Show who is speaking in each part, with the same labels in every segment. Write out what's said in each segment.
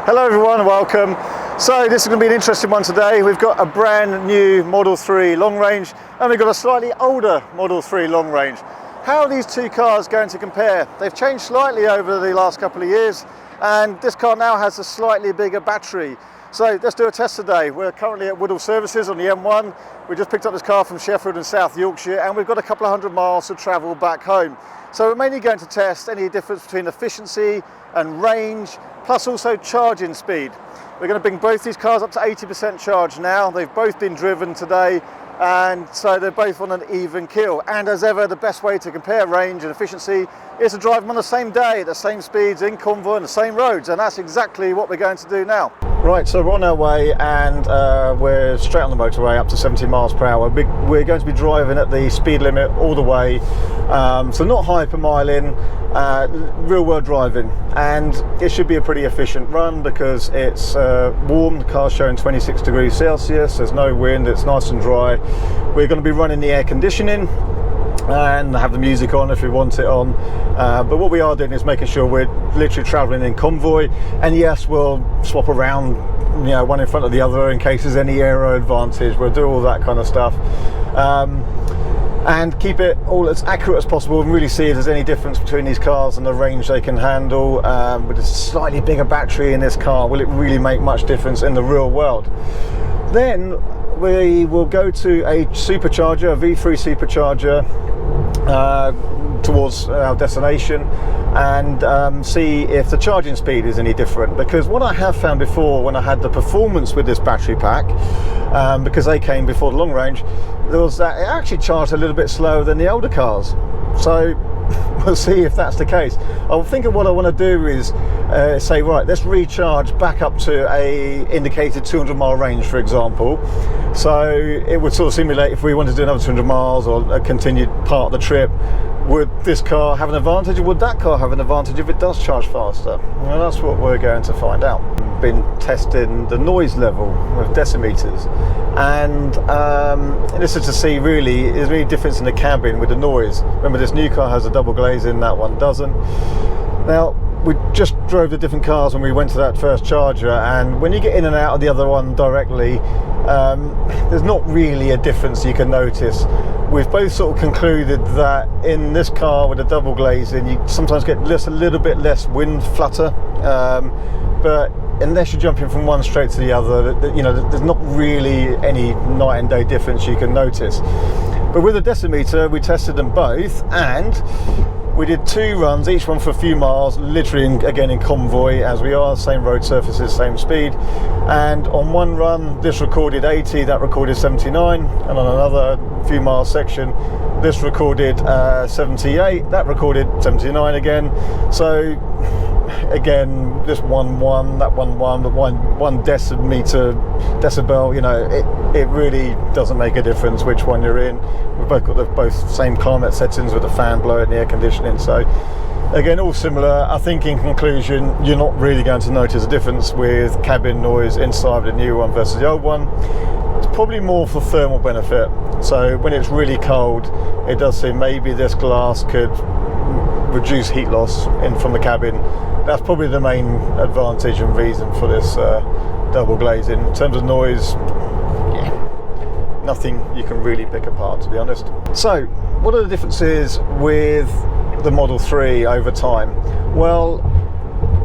Speaker 1: Hello everyone, welcome. So this is going to be an interesting one today. We've got a brand new Model 3 long range and we've got a slightly older Model 3 long range. How are these two cars going to compare? They've changed slightly over the last couple of years and this car now has a slightly bigger battery. So let's do a test today. We're currently at Woodall Services on the M1. We just picked up this car from Sheffield in South Yorkshire and we've got a couple of hundred miles to travel back home. So we're mainly going to test any difference between efficiency and range, plus also charging speed. We're going to bring both these cars up to 80% charge now. They've both been driven today, and so they're both on an even keel. And as ever, the best way to compare range and efficiency is to drive them on the same day, the same speeds in Convoy and the same roads, and that's exactly what we're going to do now. Right, so we're on our way and we're straight on the motorway up to 70 miles per hour. We're going to be driving at the speed limit all the way, so not hyper miling, real world driving, and it should be a pretty efficient run because it's warm. The car's showing 26 degrees Celsius, there's no wind, it's nice and dry. We're going to be running the air conditioning and have the music on if we want it on, but what we are doing is making sure we're literally traveling in convoy, and yes, we'll swap around, you know, one in front of the other in case there's any aero advantage. We'll do all that kind of stuff, and keep it all as accurate as possible and really see if there's any difference between these cars and the range they can handle. With a slightly bigger battery in this car, will it really make much difference in the real world? Then we will go to a supercharger, a V3 supercharger, towards our destination, and see if the charging speed is any different. Because what I have found before when I had the performance with this battery pack, because they came before the long range, there was that it actually charged a little bit slower than the older cars. So we'll see if that's the case. I think what I want to do is say, right, let's recharge back up to a indicated 200 mile range, for example. So it would sort of simulate if we wanted to do another 200 miles or a continued part of the trip. Would this car have an advantage, or would that car have an advantage if it does charge faster? Well, that's what we're going to find out. Been testing the noise level with decimeters, and this is to see really is there any difference in the cabin with the noise. Remember, this new car has a double glazing, that one doesn't. Now, we just drove the different cars when we went to that first charger, and when you get in and out of the other one directly, there's not really a difference you can notice. We've both sort of concluded that in this car with a double glazing, you sometimes get a little bit less wind flutter, but unless you're jumping from one straight to the other, you know, there's not really any night and day difference you can notice. But with a decimeter, we tested them both, and we did two runs, each one for a few miles, literally again in convoy as we are, same road surfaces, same speed. And on one run, this recorded 80, that recorded 79, and on another few mile section, this recorded 78, that recorded 79 again. So again, this 1-1, that 1-1, but one decibel, you know, it really doesn't make a difference which one you're in. We've both got both same climate settings with the fan blowing, the air conditioning, so again, all similar. I think in conclusion, you're not really going to notice a difference with cabin noise inside the new one versus the old one. It's probably more for thermal benefit, so when it's really cold, it does seem maybe this glass could reduce heat loss in from the cabin. That's probably the main advantage and reason for this double glazing. In terms of noise, yeah, nothing you can really pick apart, to be honest. So what are the differences with the Model 3 over time? Well,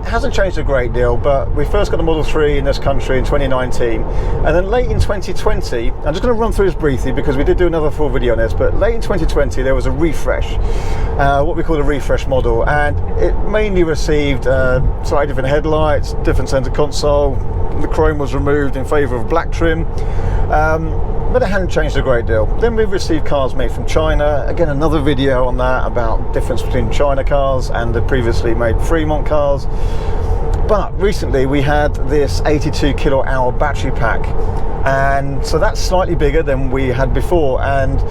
Speaker 1: it hasn't changed a great deal, but we first got the Model 3 in this country in 2019, and then late in 2020, I'm just going to run through this briefly because we did do another full video on this, but late in 2020 there was a refresh, what we call a refresh model, and it mainly received slightly different headlights, different center console, the chrome was removed in favour of black trim, but it hadn't changed a great deal. Then we received cars made from China. Again, another video on that about difference between China cars and the previously made Fremont cars. But recently we had this 82 kilowatt hour battery pack, and so that's slightly bigger than we had before. And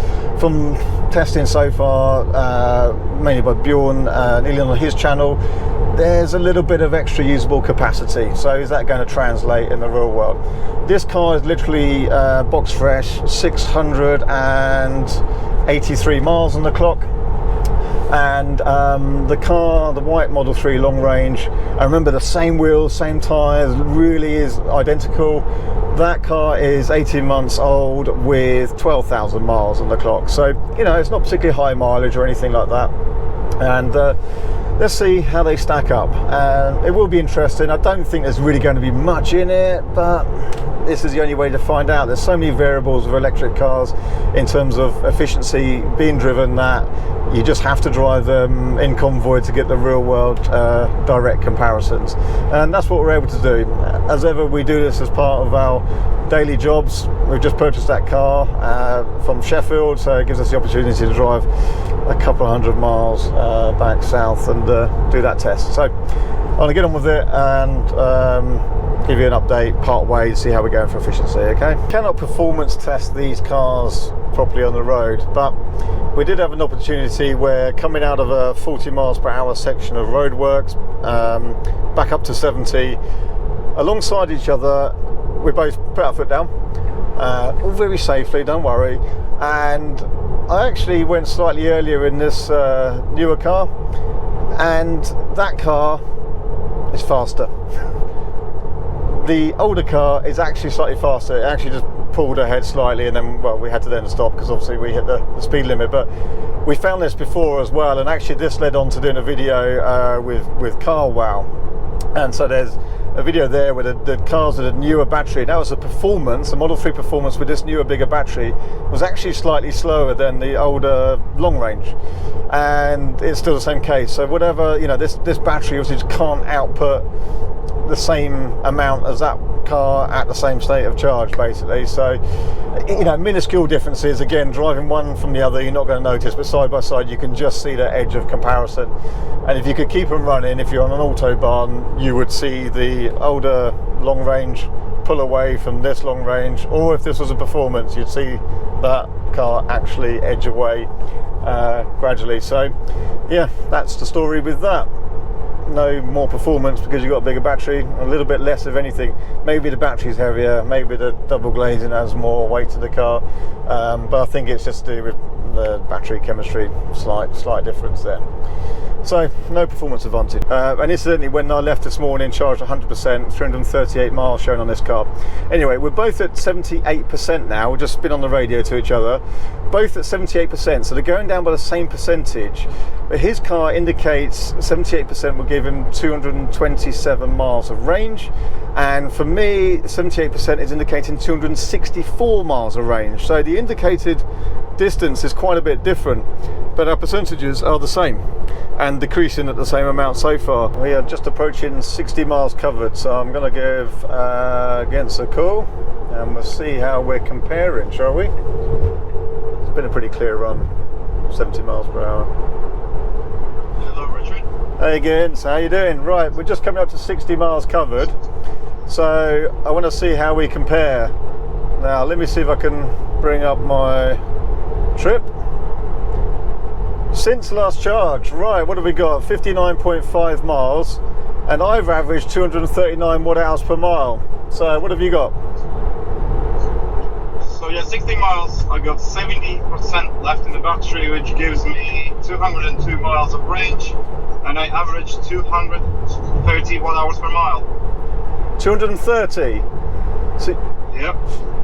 Speaker 1: from testing so far, mainly by Bjorn, nearly on his channel, there's a little bit of extra usable capacity. So is that going to translate in the real world? This car is literally box fresh, 683 miles on the clock. And the car, the white Model 3 long range, I remember the same wheels, same tyres, really is identical. That car is 18 months old with 12,000 miles on the clock. So, you know, it's not particularly high mileage or anything like that. And let's see how they stack up. It will be interesting. I don't think there's really going to be much in it, but this is the only way to find out. There's so many variables with electric cars in terms of efficiency being driven that you just have to drive them in Convoy to get the real world direct comparisons. And that's what we're able to do. As ever, we do this as part of our daily jobs. We've just purchased that car from Sheffield, so it gives us the opportunity to drive a couple of 100 miles back south and do that test. So I'm going to get on with it and give you an update part way to see how we're going for efficiency. Okay, cannot performance test these cars properly on the road, but we did have an opportunity where coming out of a 40 miles per hour section of roadworks back up to 70 alongside each other, we both put our foot down, all very safely, don't worry. And I actually went slightly earlier in this newer car, and that car is faster. The older car is actually slightly faster. It actually just pulled ahead slightly, and then, well, we had to then stop because obviously we hit the speed limit. But we found this before as well, and actually this led on to doing a video with CarWow. And so there's a video there where the cars with a newer battery, that was a performance, a Model 3 performance with this newer, bigger battery, was actually slightly slower than the older long range. And it's still the same case. So whatever, you know, this battery obviously just can't output the same amount as that car at the same state of charge, basically. So, you know, minuscule differences. Again, driving one from the other, you're not going to notice, but side by side, you can just see the edge of comparison. And if you could keep them running, if you're on an autobahn, you would see the older long range pull away from this long range, or if this was a performance, you'd see that car actually edge away gradually. So, yeah, that's the story with that. No more performance because you've got a bigger battery, a little bit less of anything. Maybe the battery's heavier, maybe the double glazing adds more weight to the car, but I think it's just to do with the battery chemistry, slight difference there. So no performance advantage. And incidentally, when I left this morning, charged 100%, 338 miles shown on this car. Anyway, we're both at 78% now. We've just been on the radio to each other, both at 78%, so they're going down by the same percentage. But his car indicates 78% will give him 227 miles of range, and for me 78% is indicating 264 miles of range. So the indicated distance is quite a bit different, but our percentages are the same and decreasing at the same amount so far. We are just approaching 60 miles covered, so I'm going to give against a call and we'll see how we're comparing, shall we? It's been a pretty clear run, 70 miles per hour.
Speaker 2: Hello, Richard.
Speaker 1: Hey again, so how you doing? Right, we're just coming up to 60 miles covered, so I want to see how we compare. Now let me see if I can bring up my trip. Since last charge, right, what have we got? 59.5 miles, and I've averaged 239 watt hours per mile. So what have you got?
Speaker 2: So yeah, 60 miles, I got 70% left in the battery, which gives me 202 miles of range, and I averaged 230 watt hours per mile.
Speaker 1: 230? So,
Speaker 2: yep.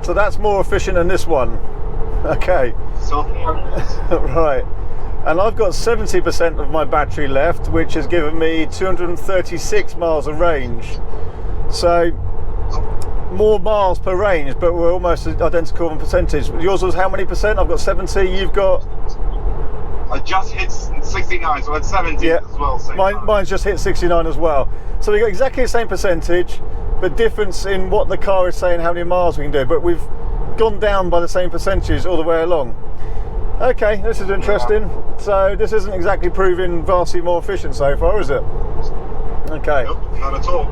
Speaker 1: So that's more efficient than this one. Okay.
Speaker 2: So far.
Speaker 1: Right. And I've got 70% of my battery left, which has given me 236 miles of range. So more miles per range, but we're almost identical in percentage. Yours was how many percent? I've got 70, you've got...
Speaker 2: I just hit 69, so it's 70 as well.
Speaker 1: Mine's just hit 69 as well. So we got exactly the same percentage, but difference in what the car is saying, how many miles we can do, but we've gone down by the same percentages all the way along. Okay, this is interesting. Yeah. So this isn't exactly proving vastly more efficient so far, is it? Okay.
Speaker 2: Nope, not at all.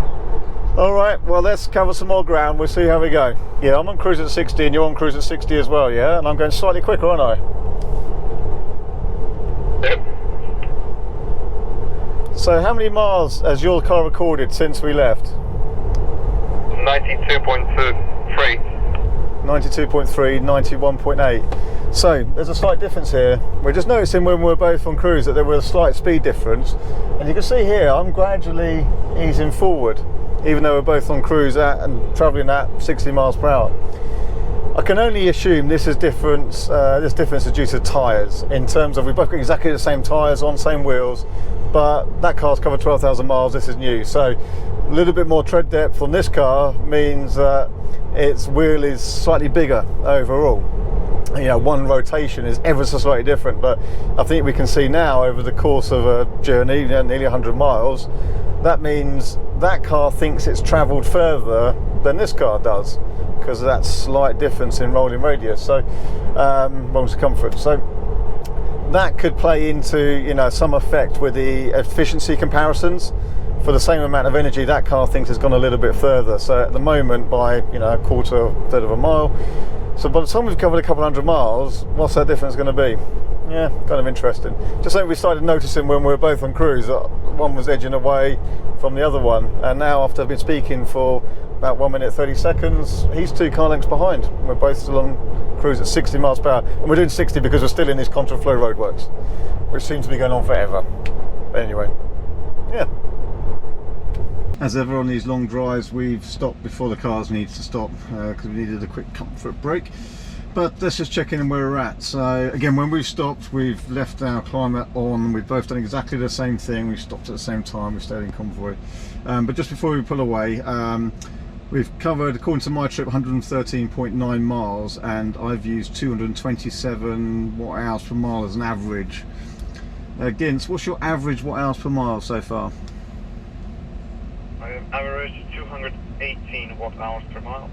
Speaker 1: All right, well, let's cover some more ground. We'll see how we go. Yeah, I'm on cruise at 60 and you're on cruise at 60 as well, yeah? And I'm going slightly quicker, aren't I?
Speaker 2: Yep.
Speaker 1: So how many miles has your car recorded since we left?
Speaker 3: 92.3.
Speaker 1: 92.3, 91.8. So there's a slight difference here. We're just noticing when we're both on cruise that there was a slight speed difference, and you can see here I'm gradually easing forward, even though we're both on cruise and travelling at 60 miles per hour. I can only assume this is difference. This difference is due to tyres. In terms of, we both got exactly the same tyres on, same wheels, but that car's covered 12,000 miles. This is new, so a little bit more tread depth on this car means that its wheel is slightly bigger overall. You know, one rotation is ever so slightly different, but I think we can see now over the course of a journey, you know, nearly 100 miles, that means that car thinks it's travelled further than this car does, because of that slight difference in rolling radius, so rolling circumference. So that could play into, you know, some effect with the efficiency comparisons. For the same amount of energy, that car thinks it's gone a little bit further. So at the moment, by, you know, a quarter or third of a mile. So by the time we've covered a couple hundred miles, what's that difference going to be? Yeah, kind of interesting. Just something we started noticing when we were both on cruise, that one was edging away from the other one, and now after I've been speaking for about 1 minute 30 seconds, he's 2 car lengths behind. We're both still on cruise at 60 miles per hour, and we're doing 60 because we're still in these contraflow roadworks, which seems to be going on forever. But anyway, yeah. As ever on these long drives, we've stopped before the cars need to stop because we needed a quick comfort break. But let's just check in where we're at. So again, when we've stopped, we've left our climate on. We've both done exactly the same thing. We've stopped at the same time. We stayed in Convoy. But just before we pull away, we've covered, according to my trip, 113.9 miles, and I've used 227 watt hours per mile as an average. Gins, what's your average watt hours per mile so far?
Speaker 2: I have averaged 218 watt hours per mile.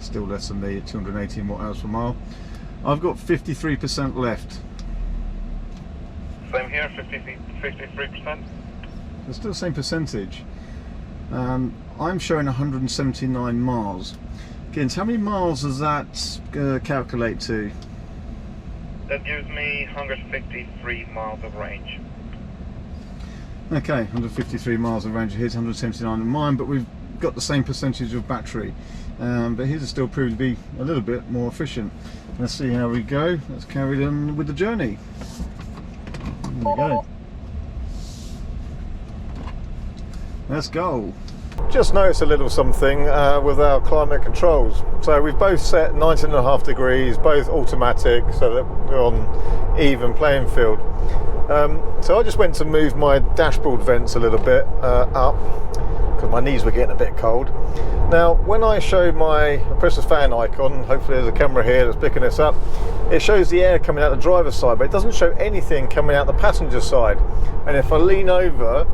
Speaker 1: Still less than me at 218 watt hours per mile. I've got 53% left.
Speaker 2: Same here, 53%.
Speaker 1: It's still the same percentage. I'm showing 179 miles. Again, how many miles does that calculate to?
Speaker 2: That gives me 153 miles of range.
Speaker 1: Okay, 153 miles of range. Here's 179 in mine, but we've got the same percentage of battery. But his is still proved to be a little bit more efficient. Let's see how we go. Let's carry on with the journey. There we go. Let's go. Just noticed a little something with our climate controls. So we've both set 19.5 degrees, both automatic, so that we're on even playing field. So I just went to move my dashboard vents a little bit up, because my knees were getting a bit cold. Now when I show my press the fan icon, hopefully there's a camera here that's picking this up, it shows the air coming out the driver's side, but it doesn't show anything coming out the passenger side. And if I lean over,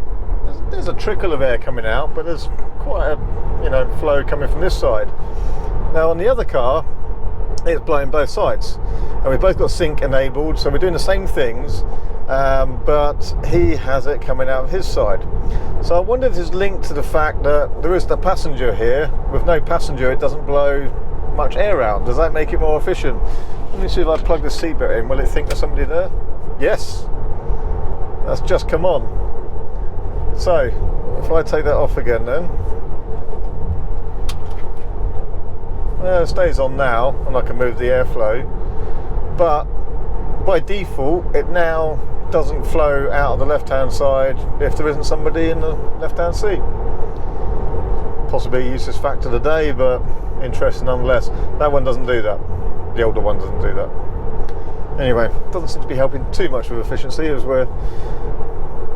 Speaker 1: there's a trickle of air coming out, but there's quite a, you know, flow coming from this side. Now on the other car, it's blowing both sides, and we've both got sync enabled, so we're doing the same things, but he has it coming out of his side. So I wonder if it's linked to the fact that there is the passenger here. With no passenger, it doesn't blow much air out. Does that make it more efficient? Let me see if I plug the seatbelt in. Will it think there's somebody there? Yes, that's just come on. So if I take that off again, then it stays on now, and I can move the airflow, but by default it now doesn't flow out of the left hand side if there isn't somebody in the left hand seat. Possibly a useless fact of the day, but interesting nonetheless. That one doesn't do that. The older one doesn't do that. Anyway, doesn't seem to be helping too much with efficiency, as we're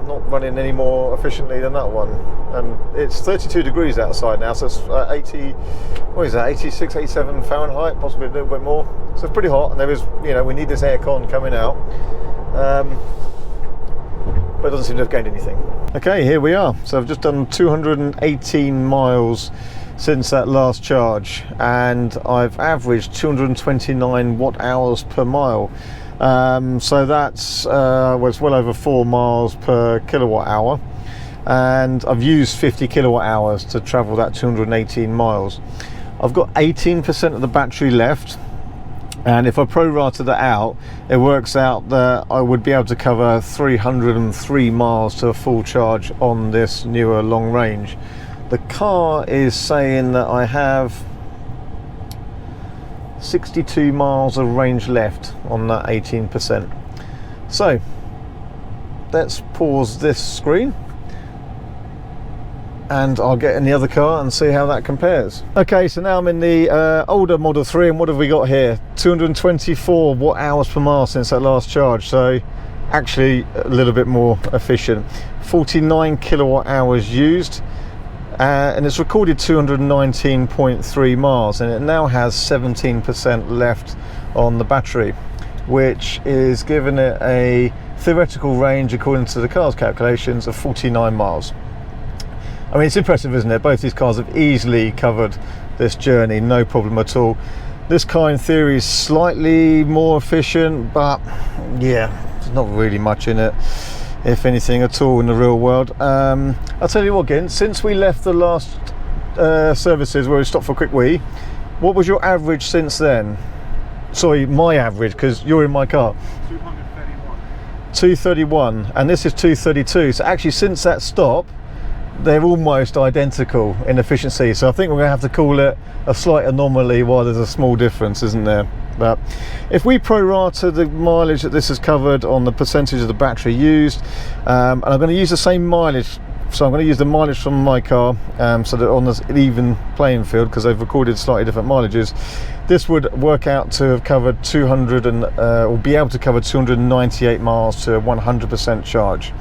Speaker 1: not running any more efficiently than that one. And it's 32 degrees outside now, so it's 80, what is that, 86, 87 Fahrenheit, possibly a little bit more. So it's pretty hot, and there is, you know, we need this aircon coming out. But it doesn't seem to have gained anything. Okay, here we are. So I've just done 218 miles since that last charge, and I've averaged 229 watt hours per mile. So that's was well over 4 miles per kilowatt hour, and I've used 50 kilowatt hours to travel that 218 miles. I've got 18% of the battery left, and if I pro-rata that out, it works out that I would be able to cover 303 miles to a full charge on this newer long range. The car is saying that I have 62 miles of range left on that 18%. So let's pause this screen and I'll get in the other car and see how that compares. Okay, so now I'm in the older Model 3, and what have we got here? 224 watt hours per mile since that last charge, so actually a little bit more efficient. 49 kilowatt hours used, and it's recorded 219.3 miles, and it now has 17% left on the battery, which is giving it a theoretical range, according to the car's calculations, of 49 miles. I mean, it's impressive, isn't it? Both these cars have easily covered this journey, no problem at all. This car in theory is slightly more efficient, but yeah, there's not really much in it, if anything at all, in the real world. I'll tell you what, again, since we left the last services where we stopped for a quick wee, what was your average since then? Sorry, my average, because you're in my car.
Speaker 2: 231.
Speaker 1: 231, and this is 232. So actually, since that stop, they're almost identical in efficiency. So I think we're going to have to call it a slight anomaly while there's a small difference, isn't there? But if we prorata the mileage that this has covered on the percentage of the battery used, and I'm going to use the same mileage, so I'm going to use the mileage from my car, so that on an even playing field, because they've recorded slightly different mileages, this would work out to have covered 200 and or be able to cover 298 miles to 100% charge.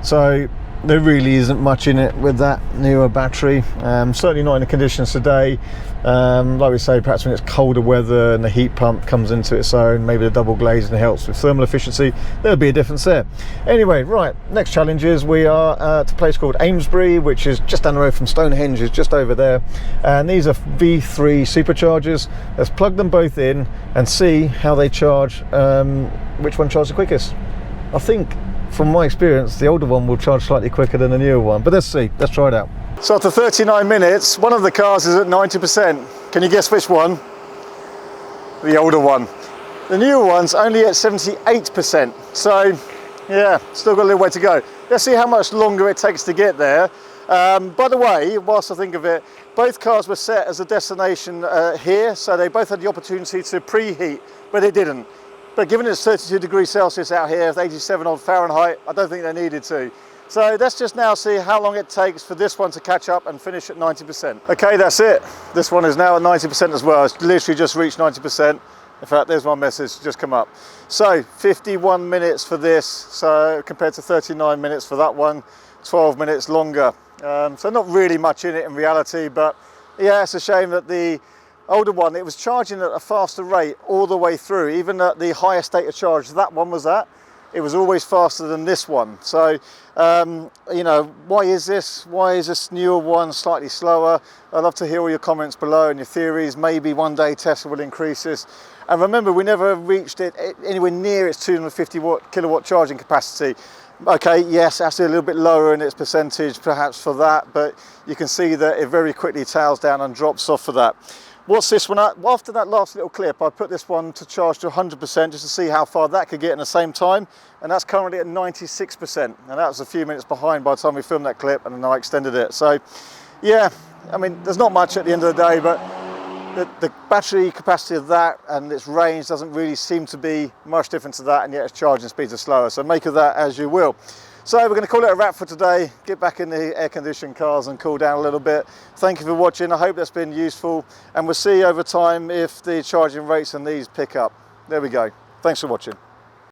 Speaker 1: So there really isn't much in it with that newer battery, certainly not in the conditions today. Like we say, perhaps when it's colder weather and the heat pump comes into its own, maybe the double glazing helps with thermal efficiency, there'll be a difference there. Anyway, right, next challenge is we are at a place called Amesbury, which is just down the road from Stonehenge, is just over there, and these are V3 Superchargers. Let's plug them both in and see how they charge, which one charges the quickest. I think, from my experience, the older one will charge slightly quicker than the newer one, but let's see, let's try it out. So after 39 minutes, one of the cars is at 90%. Can you guess which one? The older one. The newer one's only at 78%. So yeah, still got a little way to go. Let's see how much longer it takes to get there. By the way, whilst I think of it, both cars were set as a destination here, so they both had the opportunity to preheat, but they didn't. But given it's 32 degrees Celsius out here, it's 87 odd Fahrenheit, I don't think they needed to. So let's just now see how long it takes for this one to catch up and finish at 90%. Okay, that's it. This one is now at 90% as well. It's literally just reached 90%. In fact, there's my message just come up. So 51 minutes for this, so compared to 39 minutes for that one, 12 minutes longer. So not really much in it in reality, but yeah, it's a shame that the older one, it was charging at a faster rate all the way through, even at the highest state of charge that one was at, it was always faster than this one. So you know, why is this? Why is this newer one slightly slower? I'd love to hear all your comments below and your theories. Maybe one day Tesla will increase this. And remember, we never reached it anywhere near its 250 kilowatt charging capacity. Okay, yes, actually a little bit lower in its percentage perhaps for that, but you can see that it very quickly tails down and drops off for that. What's this one at? Well, after that last little clip, I put this one to charge to 100% just to see how far that could get in the same time, and that's currently at 96%, and that was a few minutes behind by the time we filmed that clip, and then I extended it. So yeah, I mean, there's not much at the end of the day, but the battery capacity of that and its range doesn't really seem to be much different to that, and yet its charging speeds are slower, so make of that as you will. So we're going to call it a wrap for today, get back in the air-conditioned cars and cool down a little bit. Thank you for watching, I hope that's been useful, and we'll see over time if the charging rates on these pick up. There we go, thanks for watching.